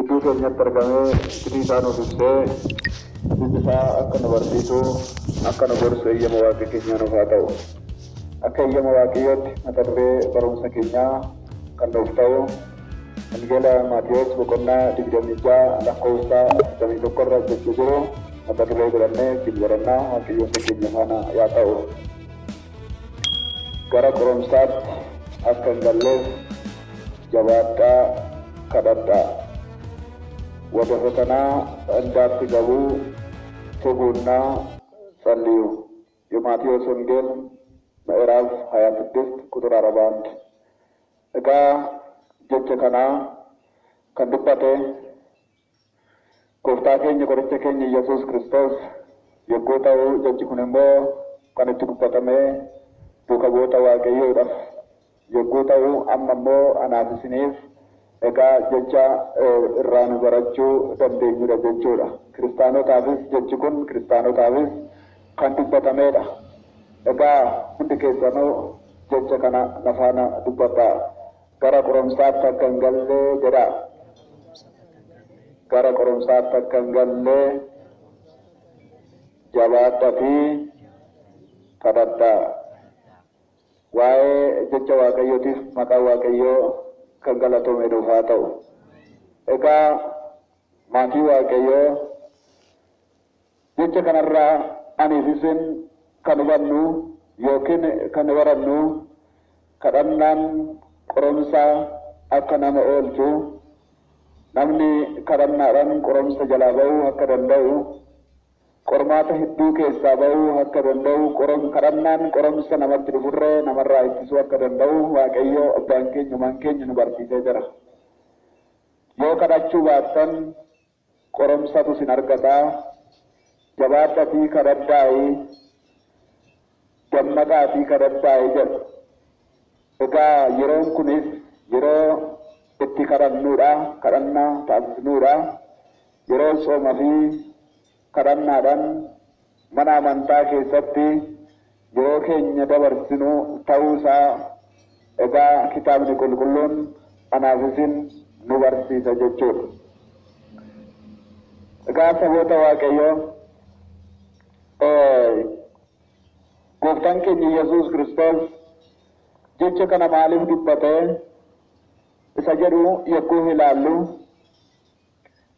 gidduu keenyatti argamee itti isaan ofisee isaa akka nu barsiisu akka nu gorsu eeyyama waaqa keenyaa nuuf haa ta'u. Akka eeyyama waaqayyootti mata duree barumsa keenyaa kan nuuf ta'u Wangeela Maatiyos boqonnaa 26 lakkoofsa 41 irra jechuu jiru mata duree godhannee ittiin barannaa waaqayyoota keenya faana yaa ta'u. Gara qoromsaatti akka hin galleef jabaadhaa kadhadhaa. ወደ ፈተና እንዳትገቡ ትጉና ጸልዩ። የማቴዎስ ወንጌል ምዕራፍ 26 ቁጥር 41 እጋ ጀቸ ከና ከንዱባቴ ጎፍታ ኬኛ ቆርቸ ኬኛ ኢየሱስ ክርስቶስ የጎታው ጀች ኩነሞ ከነቱ ዱባተሜ ዱከቦታ ዋቀዮዳፍ የጎታው አመሞ አናፍስኔፍ Egaa jecha irraan barachuu dandeenyudha jechuudha. Kiristaanotaafis jechi kun kiristaanotaafis kan dubbatamedha. Egaa hundi keessanuu jecha kana nafaana dubbata. Gara qoromsaatti akka hin galle jedha. Gara qoromsaatti akka hin galle jabaadhaa fi kadhadhaa. Waa'ee jecha waaqayyootiif maqaa waaqayyoo kan galatoome dhuuf haa ta'u. Egaa maatii waaqayyoo jecha kanarraa aniif isin kan hubannu yookiin kan barannu kadhannaan qoromsaa akka nama oolchu namni kadhannaadhaan qoromsa jalaa bahuu akka danda'u qormaata hedduu keessaa bahuu akka danda'u kadhannaan qoromsa namatti dhufurree namarraa ittisuu akka danda'u waaqayyoo abbaan keenya uumaan keenya nu barsiisee jira. Yoo kadhachuu baattan qoromsatu sin argataa jabaadhaatii kadhadhaa'ii gammadaa'ii kadhadhaa'ii jedha. Egaa yeroon kunis yeroo itti kadhannuudha kadhannaa taasisnuudha yeroo soomaa fi kadhannaadhaan mana amantaa keessatti yeroo keenya dabarsinu ta'uusaa egaa kitaabni qulqulluun anaaf isin nu barsiisa jechuudha. Egaa saboota waaqayyoo gooftaan keenya Yesuus Kiristoos jecha kana maaliif dubbatee isa jedhu yogguu ilaallu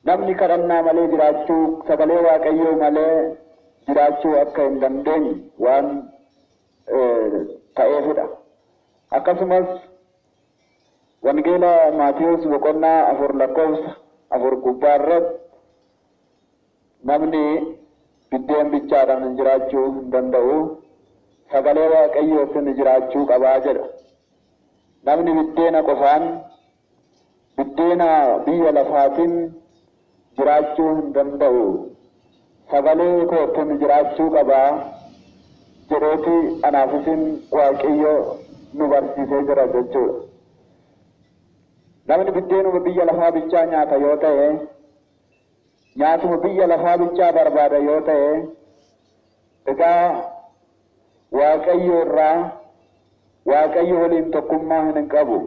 namni kadhannaa malee jiraachuu sagalee waaqayyoo malee jiraachuu akka hin dandeenye waan ta'eefidha. Akkasumas wangeela Maatiyos boqonnaa 4 lakkoofsa 4 gubbaarratti namni biddeen bichaadhaan jiraachuu hin danda'u sagalee waaqayyootiin jiraachuu qabaa jedha. Namni biddeena qofaan biddeena biyya lafaatiin jiraachuu hin danda'u sagalee kootiin jiraachuu qabaa jedheeti anaaf isin waaqayyo nu barsiisee jira jechuudha. Namni biddeenuma biyya lafaa bichaa nyaata yoo ta'e nyaatuma biyya lafaa bichaa barbaada yoo ta'e egaa waaqayyo irraa waaqayyo waliin tokkummaa hin qabu.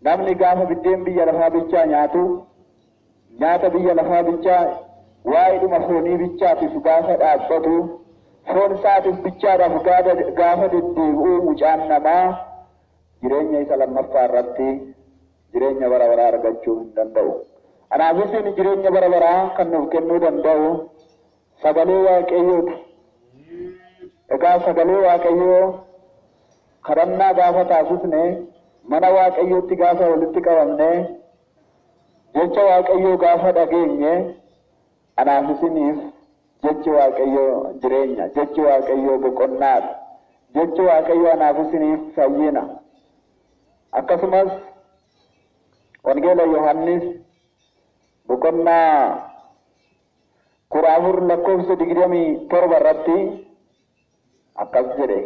Namni gaafa biddeen biyya lafaa bichaa nyaatu nyaata biyya lafaa bichaa waa'idhuma foonii bichaatiif gaafa dhaabbatu foon isaatiif bichaadhaaf gaafa deddeebi'uu mucaan namaa jireenya isa lammaffaa irratti jireenya bara baraa argachuu hin danda'u. Anaaf isin jireenya bara baraa kan nuuf kennuu danda'u sagalee waaqayyooti. Egaa sagalee waaqayyoo kadhannaa gaafa taasisne mana waaqayyootti gaafa walitti qabamne jecha waaqayyoo gaafa dhageenye anaaf isiniif jechi waaqayyoo jireenya jechi waaqayyoo boqonnaadha jechi waaqayyoo anaaf isiniif fayyina. Akkasumas wangeela Yohaannis boqonnaa 14 lakkoofsa 27 irratti akkas jedhe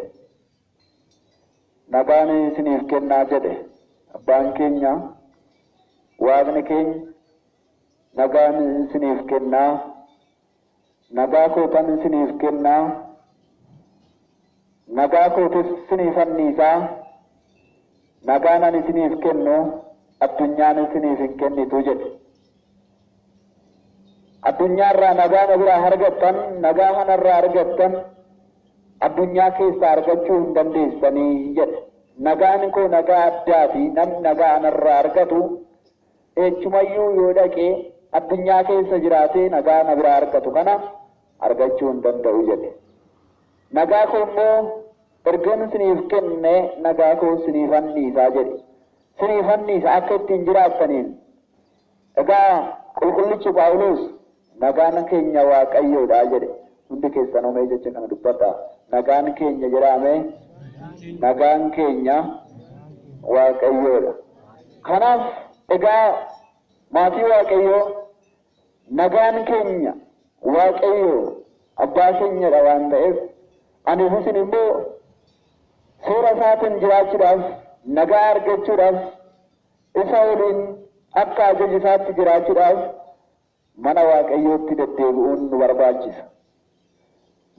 nagaan isiniif kennaa jedhe abbaan keenya waaqni keenya nagaan isiniif kennaa nagaa kootan isiniif kennaa nagaa kootis isiniif anniisaa nagaan ani isiniif kennu addunyaan isiniif hin kennitu jedhe. addunyaarraa nagaa na biraa argattan nagaa kanarraa argattan addunyaa keessaa argachuu hin dandeessanii jedhe. Nagaan koo nagaa addaati. Namni nagaa anarraa argatu eechumayyuu yoo dhaqee addunyaa keessa jiraatee nagaa na biraa argatu kana argachuu hin danda'u jedhe. Nagaa koo immoo ergan siniif kenne nagaa koo siniif anniisaa jedhe. Siniif anniisa akka ittiin jiraattaniin. Egaa qulqullichi Phaawulos nagaan keenya Waaqayyoodha jedhe. Hundi keessan omee jecha kana dubbadha. Nagaan keenya jedhame nagaan keenya Waaqayyoodha. Kanaaf egaa maatii Waaqayyoo nagaan keenya Waaqayyoo abbaa keenyadha waan ta'eef ani isin immoo seera isaatiin jiraachuudhaaf nagaa argachuudhaaf isa waliin akka ajaja isaatti jiraachuudhaaf mana Waaqayyootti deddeebi'uun nu barbaachisa.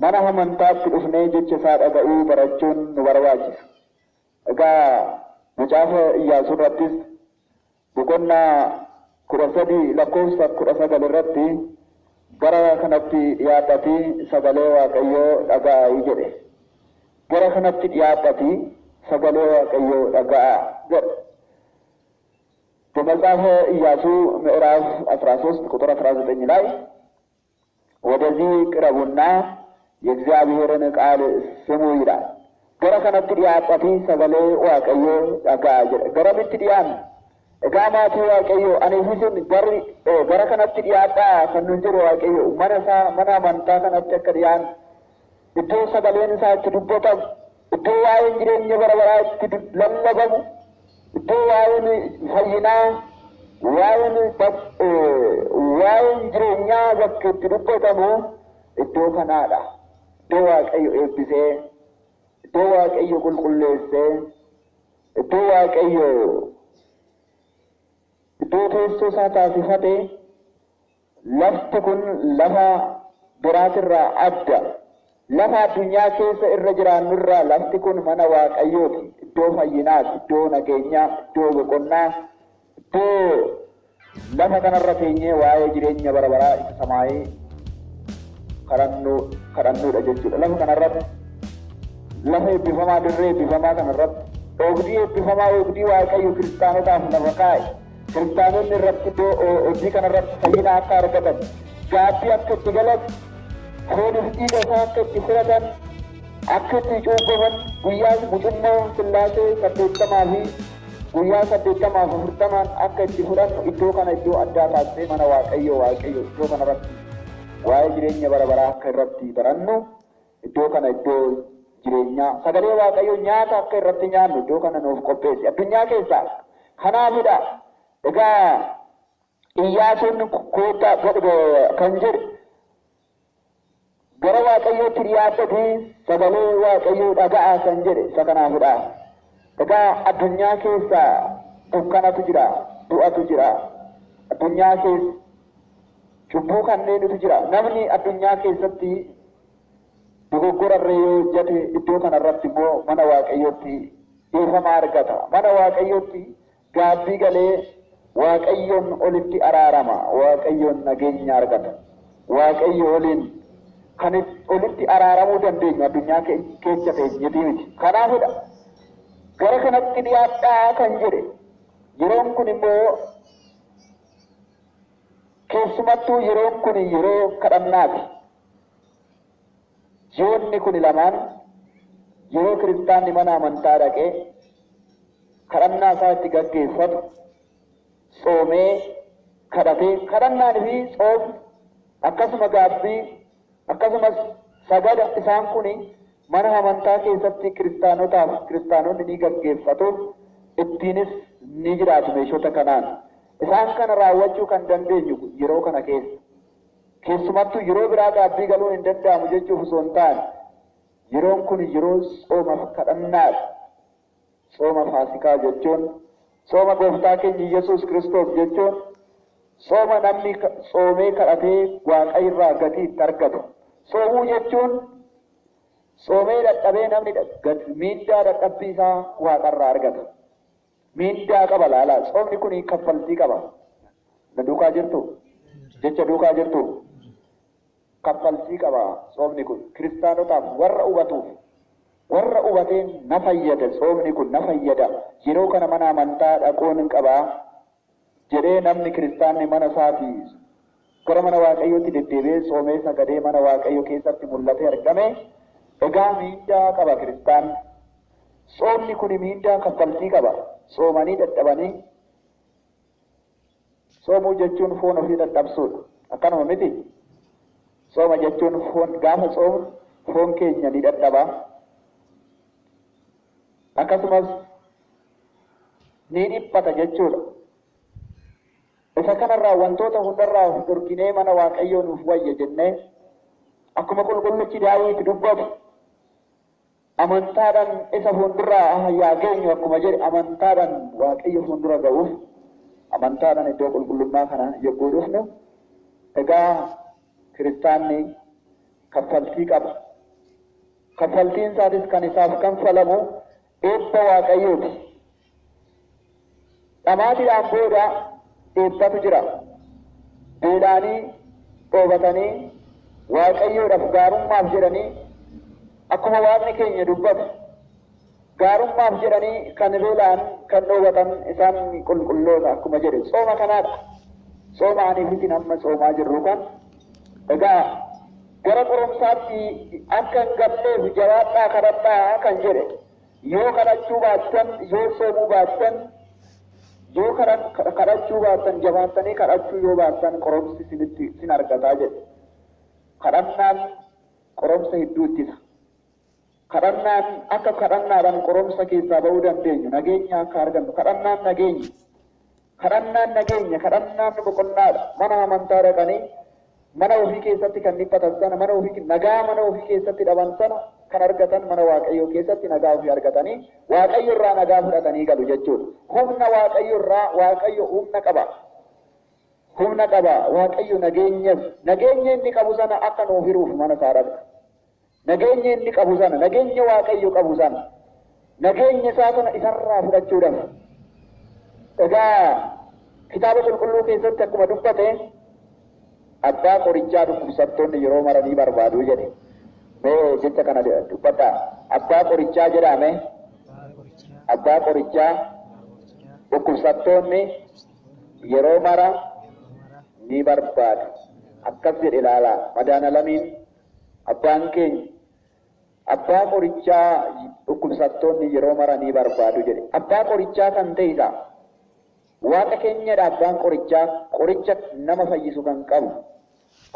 Mana amantaatti dhufnee jecha isaa dhaga'uu barachuun nu barbaachisa. Egaa macaafa Iyyaasuu irrattis boqonnaa 13 lakkoofsa 19 irratti gara kanatti dhiyaadhatii sagalee Waaqayyoo dhaga'aa jedhe. Gara kanatti dhiyaadhatii sagalee Waaqayyoo dhaga'aa jedhe. በመጽሐፈ ኢያሱ ምዕራፍ 13 ቁጥር 19 ላይ ወደዚህ ቅረቡና የእግዚአብሔርን ቃል ስሙ ይላል። ገረ ከነቲ ዲያጣቲ ሰገሌ ዋቀዮ ዳጋ ጀረ ገረምቲ ዲያን እጋማቲ ዋቀዮ አኔ ሁሉን ገረ ከነቲ ዲያጣ ከንንጀሮ ዋቀዮ መነሳ መና መንታ ከነቲ ከዲያን እዶ ሰገሌን ሳት ዱቦታ እዶ ዋይን ጅሬኛ በረበራ ለለበሙ iddoo waa'een fayyinaa waa'een jireenyaa bakka itti dubbatamu iddoo kanaadha. Iddoo Waaqayyo eebbisee, iddoo Waaqayyo qulqulleessee, iddoo Waaqayyo iddoo teessoo isaa taasifatee lafti kun lafa biraatirraa adda. Lafa addunyaa keessa irra jiraannurraa lafti kun mana Waaqayyooti. Iddoo fayyinaati, iddoo nageenyaa, iddoo boqonnaa, iddoo lafa kanarra teenyee waa'ee jireenya bara baraa isa samaayee kadhannuudha jechuudha. Lafa kanarratti lafa eebbifamaa dirree eebbifamaa kanarratti oogdii eebbifamaa oogdii Waaqayyo kiristaanotaaf lafa kaa'e. Kiristaanonni irratti iddoo hojii kanarratti fayyina akka argatan, gaabbii akka itti galan, fooniif dhiiga isaa akka itti fudhatan, akka itti cuubbaman guyyaa mucummaa Sillaasee 80 fi guyyaa 80 akka itti fudhannu iddoo kana iddoo addaa taasisee mana Waaqayyo iddoo kanarratti waa'ee jireenya bara baraa akka irratti barannu iddoo kana iddoo jireenyaa sagalee Waaqayyo nyaata akka irratti nyaannu iddoo kana nuuf qopheesse addunyaa keessaa. Kanaafidha egaa Iyyaasuun koottaa kan jedhe gara Waaqayyootti dhiyaatanii sagalee Waaqayyoo dhaga'aa kan jedhe isa kanaafidha. Egaa addunyaa keessaa dukkanatu jira, du'atu jira. Addunyaa keessa cubbuu kanneentu jira. Namni addunyaa keessatti dogoggorarree yoo hojjete iddoo kanarratti immoo mana Waaqayyootti dhiifama argata. Mana Waaqayyootti gaabbii galee Waaqayyoon olitti araarama. Waaqayyoon nageenya argata. Waaqayyo waliin kan olitti araaramuu dandeenyu addunyaa keessa teenyetii miti. Kanaafidha gara kanatti dhiyaadhaa kan jedhe. Yeroon kun immoo keessumattuu yeroon kun yeroo kadhannaati. Ji'oonni kun lamaan yeroo kiristaanni mana amantaa dhaqee kadhannaa isaa itti gaggeeffatu, tsoomee kadhatee kadhannaan fi tsoomni akkasuma gaabbii akkasumas sagada isaan kun mana amantaa keessatti kiristaanonni ni gaggeeffatu, ittiinis ni jiraatu meeshota kanaan. Isaan kana raawwachuu kan dandeenyu yeroo kana keessa. Keessumattuu yeroo biraa gaabbii galuun hin danda'amu jechuuf osoo hin taane yeroon kun yeroo tsooma kadhannaadha. Tsooma Faasikaa jechuun tsooma gooftaa keenya Yesuus Kiristoos jechuun tsooma namni tsoomee kadhatee Waaqayyo irraa gatii itti argatu. Tsoomuu jechuun tsoomee dadhabee namni miidhaa dadhabbii isaa Waaqarraa argata. Miidhaa qaba laalaa. Tsoomni kun kaffaltii qaba. Na duukaa jirtu jecha duukaa jirtu kaffaltii qaba soomni kun kiristaanotaaf warra hubatuuf warra hubateen na fayyada soomni kun na fayyada yeroo kana mana amantaa dhaquun qaba jedhee namni kiristaanni mana isaatii gara mana waaqayyootti deddeebi'ee soomee sagadee mana waaqayyoo keessatti mul'atee argame egaa miindaa qaba kiristaan soomni kun miindaa kaffaltii qaba soomanii dadhabanii soomuu jechuun foon ofii dadhabsuudha akkanuma miti sooma jechuun foon gaafa soomu foon keenya ni dadhaba akkasumas ni dhiphata jechuudha isa kanarraa wantoota hundarraa of dhorkinee mana waaqayyoo nuuf wayya jennee akkuma qulqullichi Daawit dubbatu amantaadhaan isa fuulduraa yaa geenyu akkuma jedhe amantaadhaan waaqayyo fuuldura ga'uuf amantaadhaan iddoo qulqullummaa kana yogguu dhufnu egaa kiristaanni kaffaltii qaba kaffaltiin isaatis kan isaaf kanfalamu eebba waaqayyooti dhamaatiidhaan booda eebbatu jira beelaanii dhoobatanii waaqayyoodhaaf gaarummaaf jedhanii akkuma waaqni keenya dubbatu gaarummaaf jedhanii kan beelaan kan dhoobatan isaan qulqulloota akkuma jedhe sooma kanaadha sooma aniifitiin amma soomaa jirru kan egaa gara qorumsaatti akka hin galleef jabaadhaa kadhadhaa kan jedhe yoo kadhachuu baattan yoo soomuu baattan yoo kadhachuu baattan jabaattanii kadhachuu yoo baattan qoromsi sin argataa jedhe kadhannaan qoromsa hedduu ittisa kadhannaan akka kadhannaadhaan qoromsa keessaa ba'uu dandeenyu nageenya akka argannu kadhannaan nageenya kadhannaan boqonnaadha mana amantaa dhaqanii mana ofii keessatti kan dhiphatan sana mana ofii nagaa mana ofii keessatti dhaban sana kan argatan mana waaqayyoo keessatti nagaa ofii argatanii waaqayyo irraa nagaa fudhatanii galu jechuudha humna waaqayyo irraa waaqayyo humna qaba waaqayyo nageenya inni qabu sana akka nuuf hiruuf mana isaa dhaqa nageenya inni qabu sana nageenya waaqayyo qabu sana nageenya isaa sana isarraa fudhachuudhaaf egaa kitaaba qulqulluu keessatti akkuma dubbate abbaa qorichaa dhukkubsattoonni yeroo maranii barbaadu jedhe mee jecha kana dubbadhaa abbaa qorichaa jedhame abbaa qorichaa dhukkubsattoonni yeroo mara ni barbaadu akkas jedhe ilaalaa madaana lamiin abbaan keenya abbaa qorichaa dhukkubsattoonni yeroo mara ni barbaadu jedhe abbaa qorichaa kan ta'e isa waaqa keenyadha abbaan qorichaa qoricha nama fayyisu kan qabu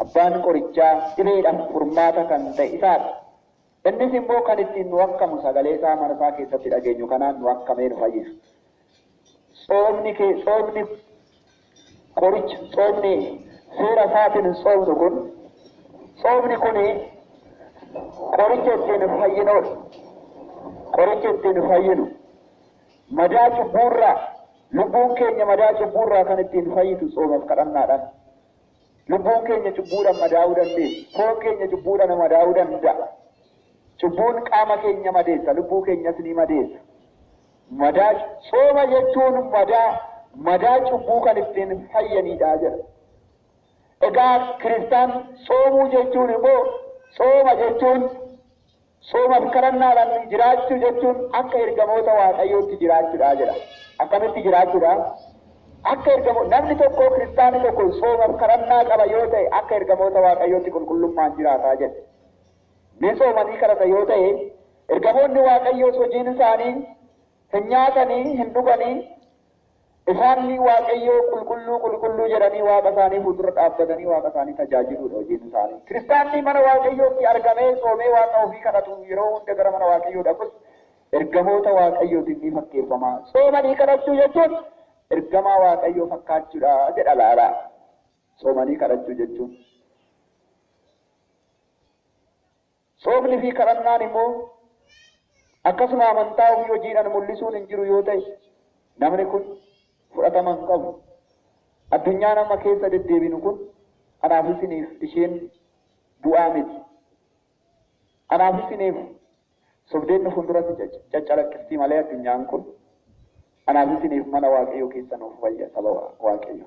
abbaan qorichaa dhibeedhaaf furmaata kan ta'e isaadha innis immoo kan ittiin nu akkamu sagalee isaa mana isaa keessatti dhageenyu kanaan nu akkamee nu fayyisu soomni seera isaatiin soomnu kun soomni kuni qoricha ittiin fayyinu madaa cubbuurraa lubbuun keenya madaa cubbuurraa kan ittiin fayyitu soomaaf kadhannaadhaan lubbuun keenya cubbuudhaan madaa'uu dandeessu foon keenya cubbuudhaan madaa'uu danda'a cubbuun qaama keenya madeessa lubbuu keenyas ni madeessa madaa sooma jechuun madaa cubbuu kan ittiin fayyaniidha jedha egaa kiristaan soomuu jechuun immoo sooma jechuun soomaaf kadhannaadhaan jiraachuu jechuun akka ergamoota waaqayyootti jiraachuudha jedha akkamitti jiraachuudha akka namni tokko kiristaani tokko soomaaf kadhannaa qaba yoo ta'e akka ergamoota waaqayyootti qulqullummaan jiraataa jedhe ni soomanii kadhata yoo ta'e ergamoonni waaqayyoos hojiin isaanii hin nyaatanii hin dhuganii isaanni waaqayyoo qulqulluu jedhanii waaqa isaanii fuuldura dhaabbatanii waaqa isaanii tajaajiluudha hojiin isaanii kiristaanni mana waaqayyootti argamee soomee waaqa ofii kadhatu yeroo hunda gara mana waaqayyoo dhaqus ergamoota waaqayyootiin ni fakkeeffama soomanii kadhachuu jechuun ergamaa waaqayyoo fakkaachuudha jedha laalaa soomanii kadhachuu jechuun soomni fi kadhannaan immoo akkasuma amantaa ofii hojiidhaan mul'isuun hin jiru yoo ta'e namni kun fudhatama hin qabu addunyaa nama keessa deddeebinu kun anaaf isiniif isheen bu'aa miti anaaf isiniif sobdeen nu fuulduratti caccalaqqistii malee addunyaan kun anaaf isiniif mana waaqayyoo keessa nuuf wayya saba waaqayyo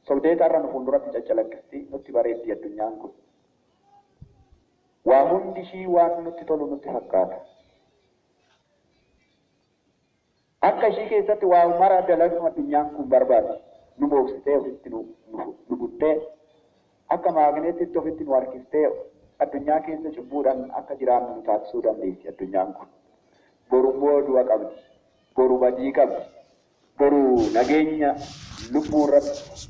sobdeetarra nu fuulduratti caccalaqqistii nutti bareeddi addunyaan kun. Waa hundi ishii waan nutti tolu nutti fakkaata. Akka ishii keessatti waa mara dalagnu addunyaan kun barbaada. Nu booksitee ofitti nu buttee akka maagneetitti ofitti nu harkistee addunyaa keessa cubbuudhaan akka jiraannu nu taasisuu dandeessi addunyaan kun. Boru immoo du'a qabdi. Boru badii qabdi. Boru nageenya lubbuu irratti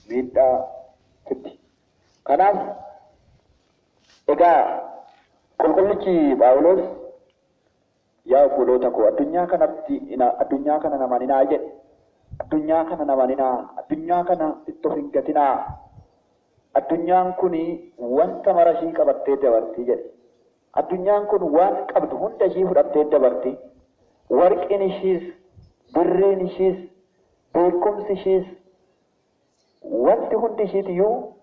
miidhaa fiddi. Kanaaf egaa qulqullichi Phaawulos yaa obboloota koo addunyaa kana namaninaa jedhe. Addunyaa kana namaninaa, addunyaa kana itti of hin gatinaa. Addunyaan kun wanta mara ishii qabattee dabartii jedhe. Addunyaan kun waan qabdu hunda ishii fudhattee dabartii. Warqiin ishiis, birriin ishiis, beekumsi ishiis, wanti hundi ishiitiyyuu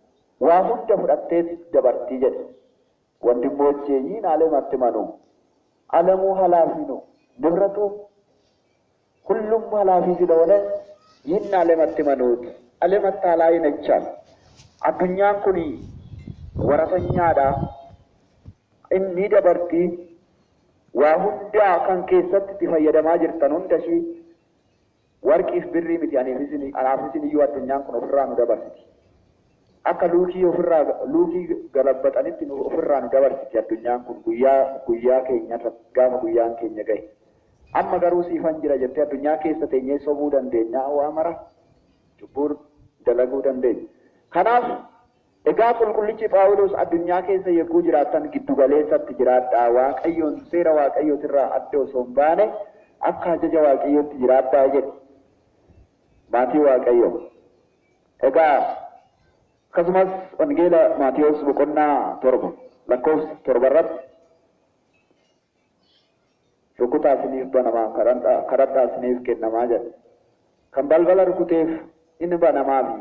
waa hunda fudhattee dabartii jedhe. Wanti immoo jeeyiin alematti manuu, alamuu halaafiinu, ንብረቱ ሁሉም ኃላፊ ስለሆነ ይህን አለመት መኖት አለመት ላይ ነቻል አዱኛን ኩኒ ወረፈኛዳ እኒ ደበርቲ ዋሁንዳ ከን ኬሰት ትፈየደማ ጅርተን ሁንደሺ ወርቂፍ ብሪ ምት አናፊስኒ ዩ አዱኛን ኩን ኦፍራ ነው ደበርቲ አከ ሉኪ ገለበጠኒት ኦፍራ ነው ደበርቲ አዱኛን ኩን ጉያ ኬኛ ተጋማ ጉያን ኬኛ ገይ amma garuu siifan jira jettee addunyaa keessa teenyee sobuu dandeenya waa mara cubbuu dalaguu dandeenya. Kanaaf egaa qulqullichi Phaawulos addunyaa keessa yegguu jiraattan giddu galeessatti jiraadhaa waaqayyoon seera waaqayyootirraa adda osoo hin baane akka ajaja waaqayyootti jiraadhaa jedhe maatii waaqayyoo. Egaa akkasumas wangeela Maatiyos boqonnaa 7 lakkoofsa 7 irratti rukutaa isiniif banamaa kadhadhaa isiniif kennamaa jedhe. Kan balbala rukuteef inni banamaafi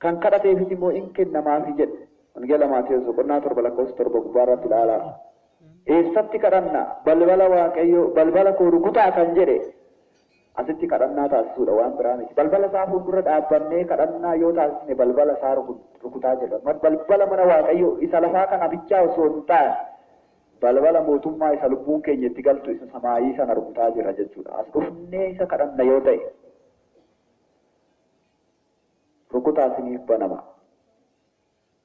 kan kadhateefis immoo in kennamaafi jedhe. Wangeela Maatiyos boqonnaa 7 lakkoofsa 7 gubbaarratti ilaalaa. Eessatti kadhanna balbala waaqayyoo balbala koo rukutaa kan jedhe asitti kadhannaa taasisuudha waan biraa miti. Balbala isaa fuuldura dhaabbannee kadhannaa yoo taasisne balbala isaa rukutaa jedha. Balbala mana waaqayyoo isa lafaa kana bichaa osoo hin taane balbala mootummaa isa lubbuun keenya itti galtu isa samaayii sana rukutaa jira jechuudha. As dhufnee isa kadhanna yoo ta'e rukutaa isiniif banama.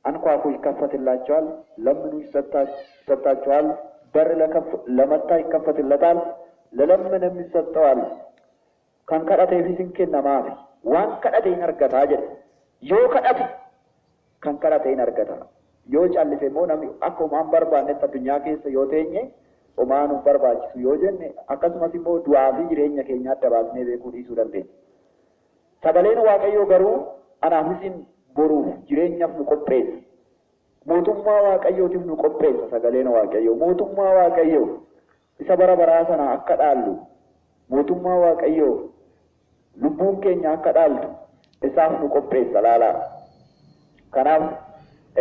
አንኳኩ ይከፈትላችኋል፣ ለምኑ ይሰጣችኋል፣ በር ለመታ ይከፈትለታል፣ ለለምንም ይሰጠዋል። kan kadhateefis hin kennamaafi waan kadhate hin argataa jedhe. Yoo kadhate kan kadhate hin argata. Yoo callise immoo namni akka homaan barbaannetti addunyaa keessa yoo teenye homaa nuuf barbaachisu yoo jenne akkasumas immoo du'aa fi jireenya keenya adda baasnee beekuu dhiisuu dandeenya. Sagaleen Waaqayyoo garuu anaafis boruuf jireenyaaf nu qopheessa. Mootummaa Waaqayyootiif nu qopheessa sagaleen Waaqayyoo. Mootummaa Waaqayyoo isa bara baraa sana akka dhaallu mootummaa Waaqayyoo lubbuun keenya akka dhaaltu isaaf nu qopheessa laalaa. Kanaaf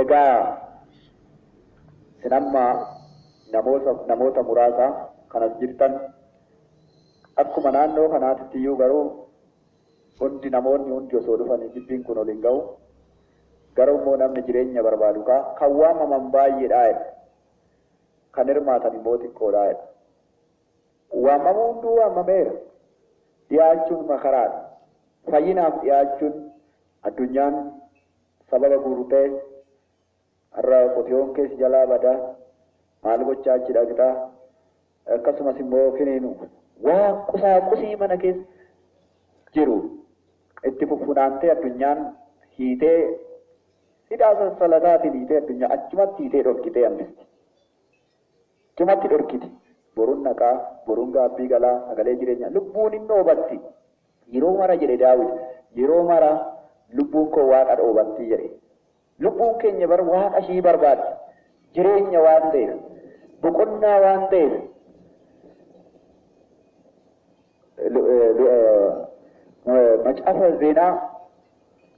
egaa sinamma namoota muraasa kanas jirtan akkuma naannoo kanaatti iyyuu garuu namoonni hundi osoo dhufanii jibbiin kun ol hin ga'u. Garuu immoo namni jireenya barbaadu kan waamaman baay'eedha jedha. Kan hirmaatan immoo xiqqoodha jedha. Waamamuu hunduu waamameera. Dhiyaachuun makaraadha. Fayyinaaf dhiyaachuun addunyaan sababa guurtee har'a qotiyoon keessa jalaa badaa maal gochaa achi dhaqxaa akkasumas immoo kiniinu waa qusaaqusii mana keessa jiru itti fuffunaantee addunyaan hiitee hidhaa sassalataatiin hiitee addunyaa achumatti hiitee dhorkitee hambisti. Achumatti dhorkiti. Boruun naqaa, boruun gaabbii galaa, sagalee jireenyaa lubbuun hin dhoobatti. Yeroo mara jedhe Daawit yeroo mara lubbuun koo waaqa dhoobatti jedhe. Lubbuun keenya bar waaqa ishii barbaaddi. Jireenya waan ta'eef, boqonnaa waan ta'eef. Macaafa Zeenaa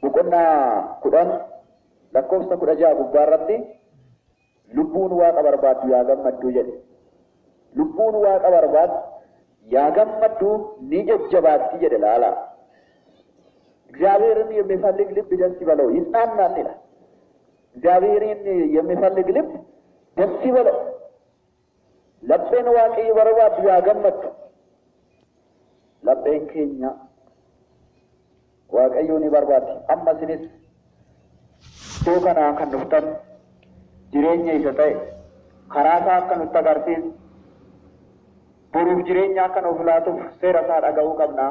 boqonnaa 10 lakkoofsa 16 gubbaarratti lubbuun waaqa barbaaddu yaa gammaddu jedhe. Lubbuun waaqa barbaaddu yaa gammaddu ni jajjabaatti jedhe laalaa. እግዚአብሔርን የሚፈልግ ልብ ደስ ይበለው ይጽናናል ይላል። እግዚአብሔርን የሚፈልግ ልብ ደስ ይበለው። ለቤን ዋቀይ በረባድ ያገመት ለቤን ኬኛ ዋቀዮኒ በርባድ አማስኒስ ቶከና ከንፍተን ጅሬኛ ይሰጠይ ከራሳ ከኑት ተጋርሲስ ቦሩፍ ጅሬኛ ከኖፍላቱፍ ሴረሳ ዳጋው ቀብና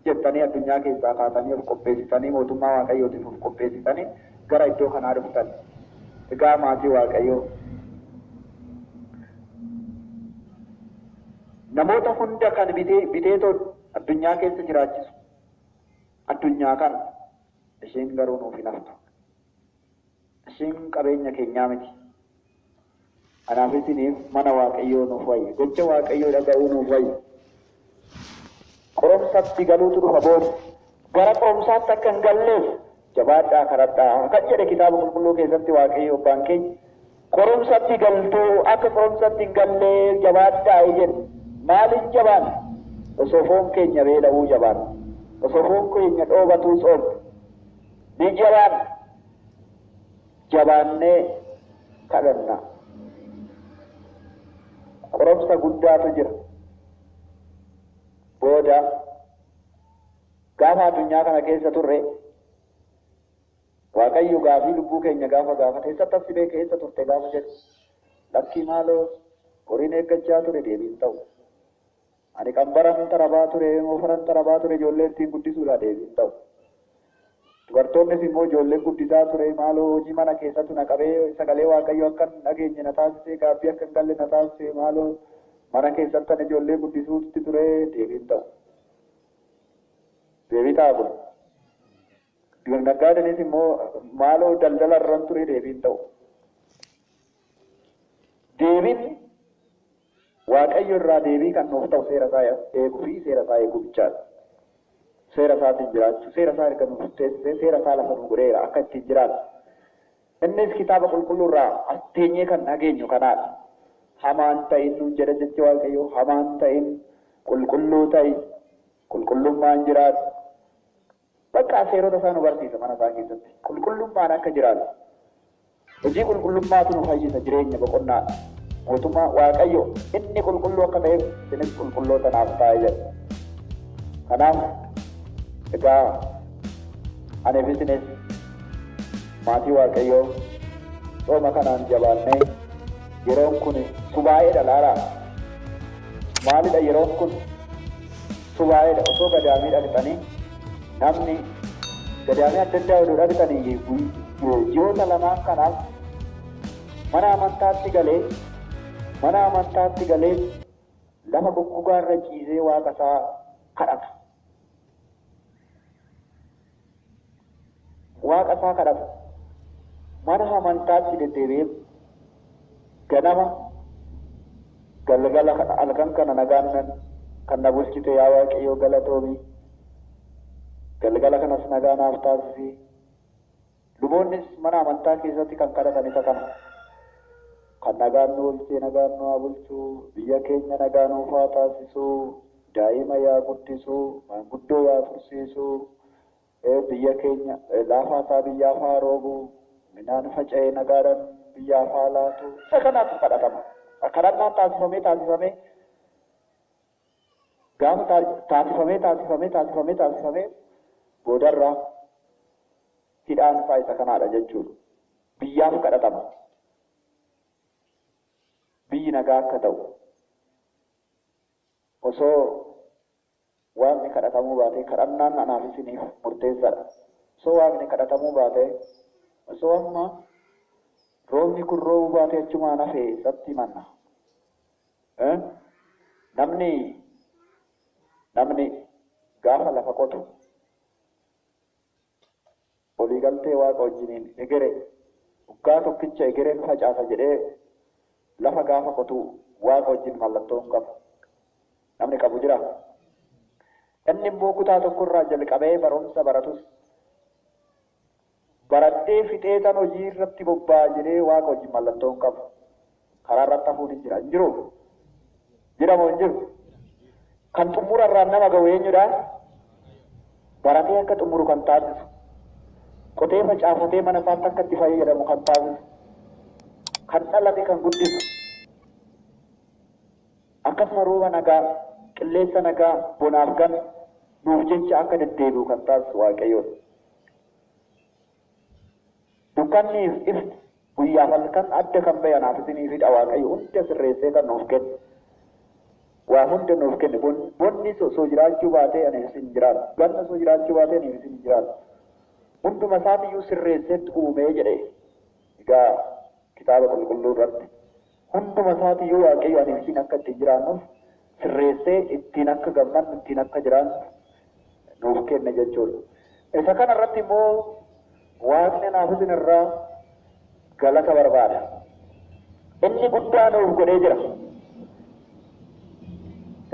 jettanii addunyaa keessaa kaatanii of qopheessitanii mootummaa waaqayyootiif of qopheessitanii gara iddoo kanaa dhuftan. Egaa maatii waaqayyoo namoota hunda kan biteetoo addunyaa keessa jiraachisu addunyaa kana isheen garuu nuuf hin haftu. Isheen qabeenya keenyaa miti. Kanaaf isiniif mana waaqayyoo nuuf wayya. Gocha waaqayyoo dhaga'uu nuuf wayya. qoromsatti galuutu dhufa booda gara qoromsaatti akka hin galleef jabaadhaa kadhadhaa kan jedhe kitaaba qulqulluu keessatti waaqayyo abbaan keenya qoromsatti galtuu akka qoromsatti hin gallee jabaadhaa jedhe. Maaliif jabaan? Osoo foon keenya beela'uu jabaan, osoo foon keenya dhoobatuu soomne ni jabaan. Jabaannee kadhannaa. Qoromsa guddaatu jira. Booda gaafa addunyaa kana keessa turre waaqayyo gaafii lubbuu keenya gaafa eessatti as sibee keessa turte gaafa jedhu lakkii maaloo horiin eeggachaa ture deebiin ta'u. Ani qambaran tarabaa ture moofaran tarabaa ture ijoollee ittiin guddisuudha deebiin ta'u. Dubartoonnis immoo ijoollee guddisaa ture maaloo hojii mana keessattu na qabee sagalee waaqayyo akka hin dhageenye na taasisee gaabbii akka hin galle na taasisee maaloo mana keessatti ijoollee guddisuutti ture deebiin ta'u. Deebii ta'a kun. Naggaadhanis immoo maaloo daldala irran ture deebiin ta'u. Deebiin waaqayyo irraa deebii kan nuuf ta'u seera isaa eeguu fi seera isaa eeguu bichaadha. Seera isaatiin jiraachuu, seera isaa erga nuuf teessisee seera isaa lafa nu godheera akka ittiin jiraatu. Innis kitaaba qulqulluu irraa as teenyee kan dhageenyu kanaadha. Hamaan ta'in nuun jedha jechi waaqayyo hamaan ta'in qulqulluu ta'i qulqullummaan jiraatu. Bakka seerota isaa nu barsiisa mana isaa keessatti qulqullummaan akka jiraatu. Hojii qulqullummaatu nu fayyisa jireenya boqonnaa mootummaa waaqayyo inni qulqulluu akka ta'eef isinis qulqulloota naaf taa'e jedha. Kanaaf egaa aneef isinis maatii waaqayyoo sooma kanaan jabaannee yeroon kun subaa'eedha laalaa. Maalidha yeroon kun? Subaa'eedha. Osoo gadaamii dhaqxanii namni gadaamii adda addaa oduu dhaqxanii ji'oota lamaan kanaaf mana amantaatti galee lafa goggogaa irra ciisee waaqa isaa kadhata. Waaqa isaa kadhata. Mana amantaatti deddeebi'ee ganama galgala halkan kana nagaan kan na bulchite yaa waaqayyo galatoomii. Galgala kanas nagaa naaf taasisi. Luboonnis mana amantaa keessatti kan kadhatan isa kana. Kan nagaan nu bulchee nagaan nu haa bulchuu, biyya keenya nagaa nuuf haa taasisuu, daa'ima yaa guddisuu, maanguddoo yaa tursiisuu, biyya keenya laafaa isaa biyyaaf haa roobuu, midhaan faca'ee nagaadhaan biyyaaf haa laatu. Isa kanaatu kadhatama. Kadhannaan taasifamee gaafa taasifamee boodarraa hidhaan isaa isa kanaadha jechuudha. Biyyaaf kadhatama. Biyyi nagaa akka ta'u osoo waaqni kadhatamuu baate kadhannaan anaaf isiniif murteessaadha. Osoo waaqni kadhatamuu baate osoo amma roobni kun roobuu baate achumaan hafee isatti manna. Namni gaafa lafa qotu olii galtee waaqa wajjiniin egere waggaa tokkicha egereen facaasa jedhee lafa gaafa qotu waaqa wajjin mallattoo hin qabu. Namni qabu jira. Inni immoo kutaa tokkorraa jalqabee barumsa baratus baradhee fixee tan hojii irratti bobba'aa jedhee waaqa wajjin mallattoo hin qabu. Karaa irratti hafuun hin jira. Hin jiru. Jira moo hin jiru? Kan xumura irraan nama ga'u eenyudha? baratee akka xumuru kan taasisu, qotee facaafatee mana isaatti akka itti fayyadamu kan taasisu, kan dhalate kan guddisu, akkasuma rooba nagaa, qilleensa nagaa bonaaf gan nuuf jecha akka deddeebi'u kan taasisu Waaqayyoodha. Dukkanniif ifti guyyaaf halkan adda kan bahe anaaf isiniifidha Waaqayyo hunda sirreessee kan nuuf kenne. Waa hunda nuuf kenne. Bonni osoo jiraachuu baatee ani isin jiraatu. Ganna osoo jiraachuu baatee ani isin jiraatu. Hunduma isaatiyyuu sirreesseetti uumee jedhe. Egaa kitaaba qulqulluu irratti. Hunduma isaatiyyuu Waaqayyo ani isin akka ittiin jiraannuuf sirreessee ittiin akka gammannu ittiin akka jiraannu nuuf kenne jechuudha. Isa kana irratti immoo Waaqni anaaf isin irraa galata barbaada. Inni guddaa nuuf godhee jira.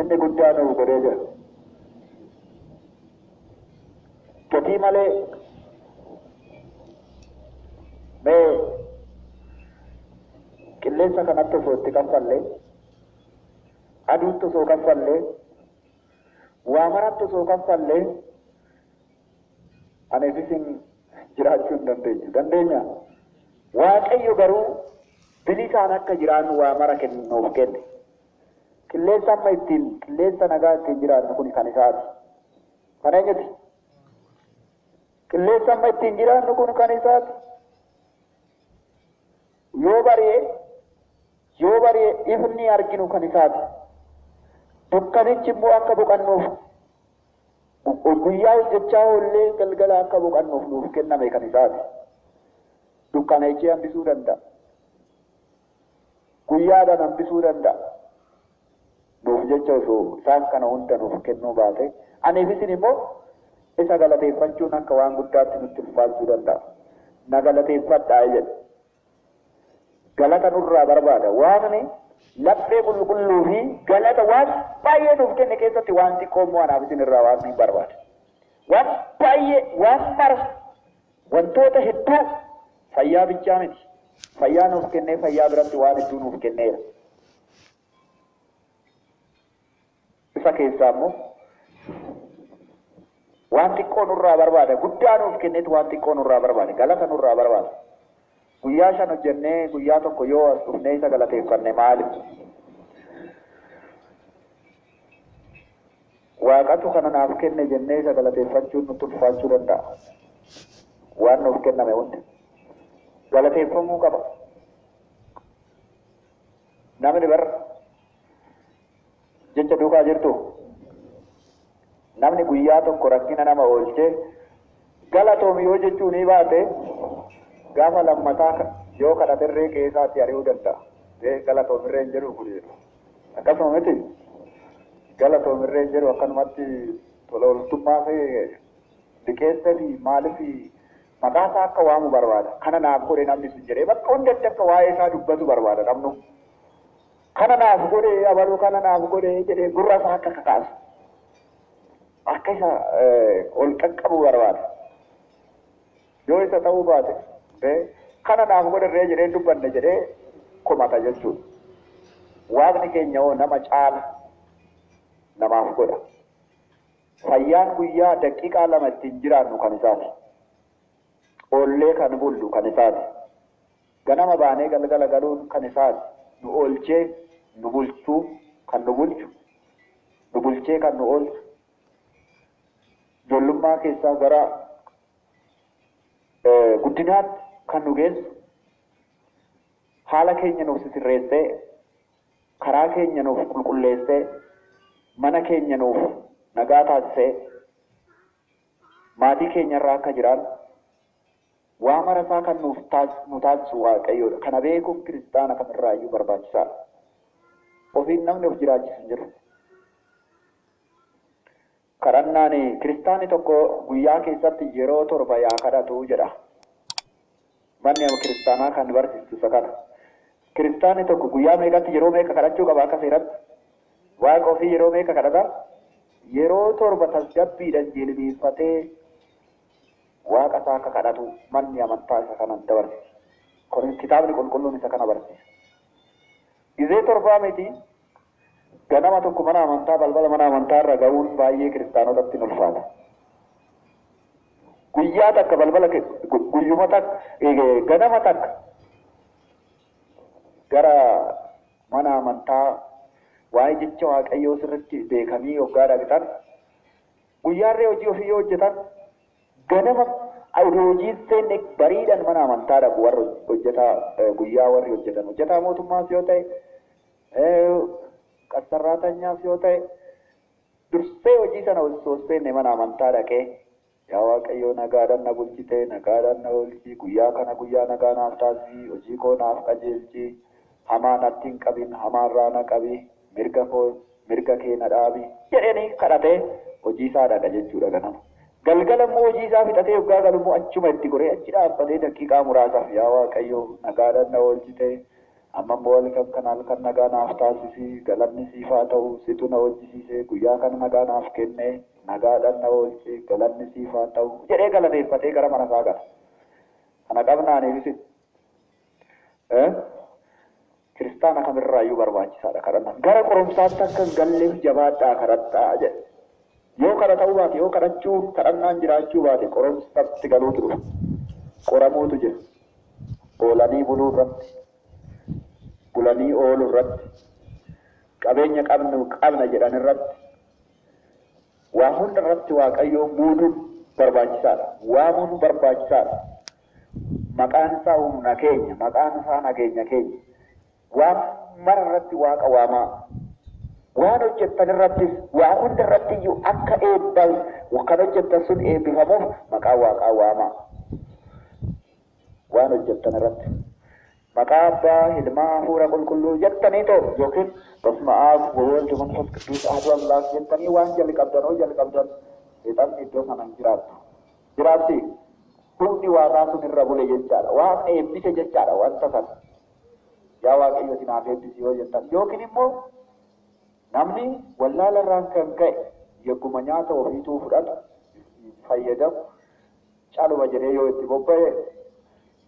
Inni guddaa nuuf godhee jira. Gatii malee mee qilleensa kanatti osoo itti kaffallee, aduutti osoo kaffallee, waa maratti osoo kaffallee, aniif isin jiraachuu hin dandeenyu. Dandeenya. Waaqayyo garuu bilisaan akka jiraannu waa mara nuuf kenne. Qilleensa amma ittiin qilleensa nagaa ittiin jiraannu kun kan isaati. Kan eenyuti? Qilleensa amma ittiin jiraannu kun kan isaati. Yoo bari'e ifni arginu kan isaati. Dukkanichi immoo akka boqannuuf guyyaa hojjechaa oollee galgala akka boqannuuf nuuf kenname kan isaati. Dukkana ishee hambisuu danda'a. Guyyaadhaan hambisuu danda'a. Nuuf jecha osoo isaan kana hunda nuuf kennuu baate, aniif isin immoo isa galateeffachuun akka waan guddaatti nutti ulfaachuu danda'a. Na galateeffadhaa jedhe. Galata nurraa barbaada. Waaqni laphee qulqulluu fi galata waan baay'ee nuuf kenne keessatti waan xiqqoo immoo anaaf isin irraa Waaqni barbaada. Waan baay'ee waan mara wantoota hedduu fayyaa bichaa miti. Fayyaa nuuf kennee fayyaa biratti waan hedduu nuuf kenneera. Isa keessaa immoo waan xiqqoo nurraa barbaada. Guddaa nuuf kenneetu waan xiqqoo nurraa barbaada. Galata nurraa barbaada. Guyyaa 5 hojjennee guyyaa tokko yoo as dhufnee isa galateeffanne maali? Waaqatu kana naaf kenne jennee isa galateeffachuun nutti ulfaachuu danda'a. Waan nuuf kenname hundi galateeffamuu qaba. Namni bar jecha duukaa jirtu namni guyyaa tokko rakkina nama oolchee galatoomi yoo jechuu ni baate gaafa lammataa yoo kadhaterree keessaatti ari'uu danda'a. Galatoomirree hin jedhu kun akkasuma miti. Galatoomirree hin jedhu akkanumatti tola ooltummaa fi liqeessa fi maalii fi maqaa isaa akka waamu barbaada. Kana naaf godhe namni sun jedhee bakka hundatti akka waa'ee isaa dubbatu barbaada namnu. Kana naaf godhe abaluu kana naaf godhe jedhee gurra isaa akka kakaasu. Akka isa ol qaqqabu barbaada. Yoo isa ta'uu baate kana naaf godherree jedhee dubbanne jedhee komata jechuudha. Waaqni keenya hoo nama caala namaaf godha. Fayyaan guyyaa daqiiqaa 2 ittiin jiraannu kan isaati. Oollee kan bullu kan isaati. Ganama baanee galgala galuun kan isaati. Nu oolchee nu bulchuu kan nu bulchu. Nu bulchee kan nu oolchu. Ijoollummaa keessaa gara guddinaatti kan nu geessu. Haala keenya nuuf sirreessee, karaa keenya nuuf qulqulleessee, mana keenya nuuf nagaa taasisee, maatii keenya irraa akka jiraannu waa mara isaa kan nu taasisu Waaqayyoodha. Kana beekuuf kiristaana kamirraayyuu barbaachisaadha. Ofiin namni of jiraachisu hin jiru. Kadhannaan kiristaanni tokko guyyaa keessatti yeroo 7 yaa kadhatu jedha. Manni kiristaanaa kan barsiistu isa kana. Kiristaanni tokko guyyaa meeqatti yeroo meeqa kadhachuu qaba akka seeratti? Waaqa ofii yeroo meeqa kadhata? Yeroo 7 tasgabbiidhaan jilbiinfatee waaqa isaa akka kadhatu manni amantaa isa kanan dabarsiisa. Kun kitaabni qulqulluun isa kana barsiisa. Gizee 7 miti ganama tokko mana amantaa balbala mana amantaa irra ga'uun baay'ee kiristaanotatti ulfaata. guyyaa takka balbala guyyuma takka ganama takka gara mana amantaa waa'ee jecha Waaqayyoo sirriitti beekamii hoggaa dhaqxan guyyaarree hojii ofii yoo hojjetan ganama hojii seenne bariidhaan mana amantaa dhaqu warra hojjetaa guyyaa warri hojjetaa mootummaas yoo ta'e qassarraatanyaas yoo ta'e dursee hojii sana osoo seenne mana amantaa dhaqee yaa Waaqayyoo nagaadhaan na bulchite nagaadhaan na oolchi guyyaa kana guyyaa nagaa naaf taasisi hojii koo naaf qajeelchi hamaa natti hin qabin hamaarraa na qabi mirga kee na dhaabi jedhanii kadhatee hojii isaa dhaqa jechuudha ganama. Galgala immoo hojii isaa fixatee yoggaa galu immoo achuma itti goree achi dhaabbatee daqiiqaa muraasaaf yaa Waaqayyoo nagaadhaan na oolchite amma immoo halkan nagaa naaf taasisi galanni siif haa ta'u situ na hojjisiise guyyaa kana nagaa naaf kenne nagaadhaan na oolchi galanni siif haa ta'u jedhee galateeffatee gara mana isaa gala. Kana qabnaaniifis kiristaana kamirraayyuu barbaachisaadha kadhannaan. Gara qorumsaatti akka hin galleef jabaadhaa kadhadhaa jedhe. Yoo kana ta'uu baate yoo kadhachuu kadhannaan jiraachuu baate qorumsaatti galuutu dhufa. Qoramuutu jira. Oolanii buluu irratti, bulanii ooluu irratti, qabeenya qabna jedhan irratti, waa hunda irratti Waaqayyoo muuduun barbaachisaadha. Waamuun barbaachisaadha. Maqaan isaa humna keenya, maqaan isaa nageenya keenya. Waan mara irratti Waaqa waamaa. Waan hojjettan irrattis waa hunda irratti iyyuu akka eebbal kan hojjettan sun eebbifamuuf maqaa Waaqaa waamaa. Waan hojjettan irratti maqaa Abbaa Ilmaa Hafuura Qulqulluu jettanii ta'u yookiin Basma Aab Wawaldi Manfas Qidduus Ahadu Aምላak jettanii waan jalqabdan seexanni iddoo sana hin jiraattu. Jiraatti humni Waaqaa sun irra bule jechaadha. Waan eebbise jechaadha wanta sana. Yaa Waaqayyo sinaaf eebbisi yoo jettan yookiin immoo namni wallaala irraan kan ka'e yogguma nyaata ofiituu fudhatu fayyadamu caaluma jedhee yoo itti bobba'e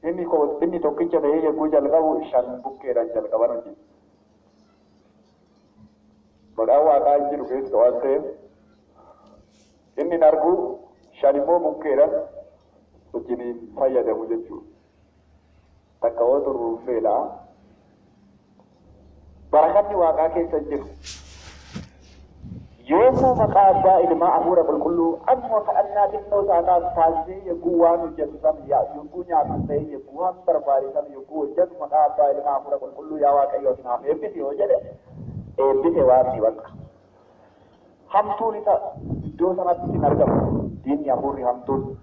inni tokkicha ta'ee yogguu jalqabu shan bukkeedhaan jalqaban hojii. Maqaan Waaqaa hin jiru keessa waan ta'eef inni argu shan immoo bukkeedhaan hojiin fayyadamu jechuudha. Takka hoo turruuf feelaa. Barakanni Waaqaa keessa jiru. Yoomuu maqaa Abbaa Ilmaa Hafuura Qulqulluu amma kadhannaa xinnoo isaataan taasisee yogguu waan hojjetu sana yogguu nyaatan ta'e yogguu waan barbaade sana yogguu hojjetu maqaa Abbaa Ilmaa Hafuura Qulqulluu yaa Waaqayyo sinaaf eebbisi yoo jedhe eebbise waan ni bakka. Hamtuun isa iddoo sanatti hin argamu. Diinni hafuurri hamtuun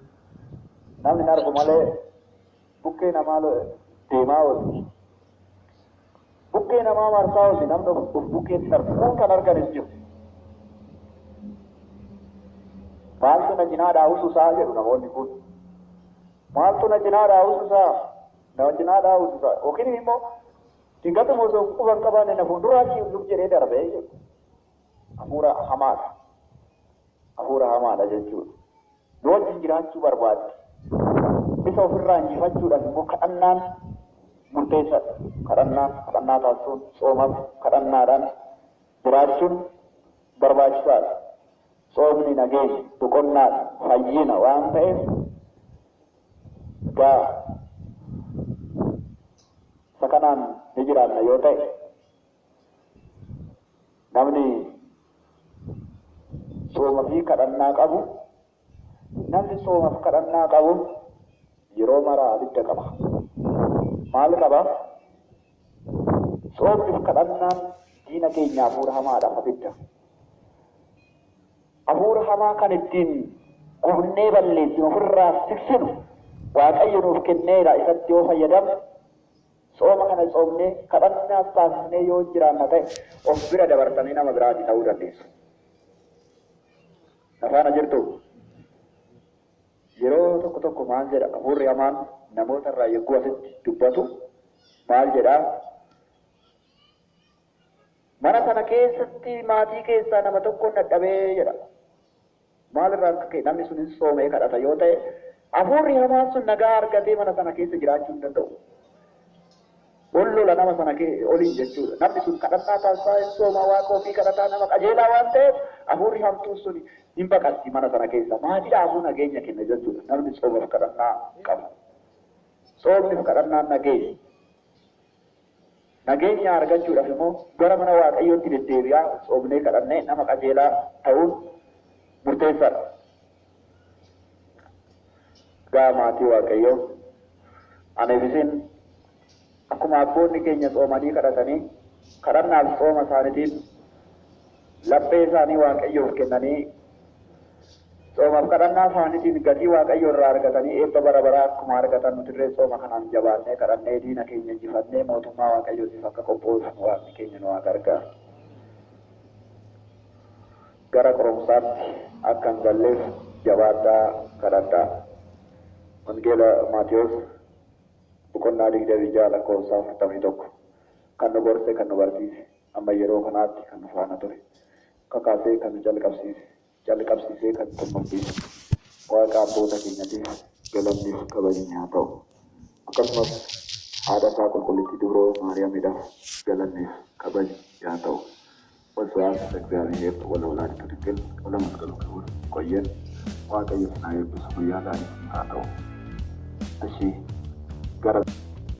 namni hin argu malee bukkee namaa deemaa oolu. Bukkee namaa marsaa oolu namni of bukkeetti argu kun kan arganis jiru. Maaltu na cinaa daawwisuusaa jedhu namoonni kun. Maaltu na cinaa daawwisuusaa nama cinaa daawwisuusaa yookiin immoo dingatuma osoo quban qabaanne na fuulduraatti lub jedhee darbee jedhu. Hafuura hamaadha. Hafuura hamaadha jechuudha. Yoo wajjin jiraachuu barbaadde isa ofirraa injifachuudhaaf immoo kadhannaan murteessaadha. Kadhannaa taasisuun soomaaf kadhannaadhaan jiraachuun barbaachisaadha. Soomni nageenya boqonnaa fayyina waan ta'eef egaa isa kanaan ni jiraanna yoo ta'e namni sooma fi kadhannaa qabu namni soomaaf kadhannaa qabu yeroo maraa abidda qaba. Maal qaba? Soomni fi kadhannaan diina keenya hafuura hamaadhaaf abidda. Hafuura hamaa kan ittiin gubnee balleessinu ofirraa siksinu Waaqayyo nuuf kenneedha. Isatti yoo fayyadamne sooma kana soomnee kadhannaas taasisnee yoo jiraanna ta'e of bira dabarsanii nama biraatti ta'uu dandeessu. Afaana jirtu yeroo tokko maal jedha hafuurri hamaan namoota irraa yogguu asitti dubbatu maal jedhaa? Mana sana keessatti maatii keessaa nama tokkoon dadhabee jedha. Maal irraa akka ka'e namni sun soomee kadhata yoo ta'e hafuurri hamaan sun nagaa argatee mana sana keessa jiraachuu hin danda'u. Ollola nama sana oliin jechuudha. Namni sun kadhannaa taasisaa soomaa Waaqa ofii kadhataa nama qajeelaa waan ta'eef hafuurri hamtuun sun hin baqatti mana sana keessa maatii dhaabuu nageenya kenna jechuudha. Namni soomaaf kadhannaa qaba. Soomniif kadhannaan nageenya argachuudhaaf immoo gara mana Waaqayyootti deddeebi'aa soomnee kadhannee nama qajeelaa ta'uun murteessaadha. Gaa maatii Waaqayyoo aneef isin akkuma abboonni keenya soomanii kadhatanii kadhannaaf sooma isaaniitiin laphee isaanii Waaqayyoof kennanii soomaaf kadhannaa isaaniitiin gatii Waaqayyoo irraa argatanii eebba bara baraa akkuma argatan nutillee sooma kanaan jabaannee kadhannee diina keenya injifannee mootummaa Waaqayyootiif akka qophoofnu Waaqni keenya nu haa gargaaru. Gara qoromsaatti akka hin galleef jabaadhaa kadhadhaa. Wangeela Maatiyos boqonnaa 26 lakkoofsa 41 kan nu gorse kan nu barsiise amma yeroo kanaatti kan nu faana ture kakaasee kan nu jalqabsiisee kan xumursiise Waaqa abboota keenyatiif galanniif kabajni haa ta'u. Akkasumas haadha isaa qulqullittii dubroo Maariyaamiidhaaf galanniif kabajni haa ta'u. Waswaas እግዚአብሔር ወለወላዲቱ ድንግል ወለመስቀሉ ክቡር ቆየን። Waaqayyo na eebbisu guyyaa gaarii haa ta'u. Ashii gara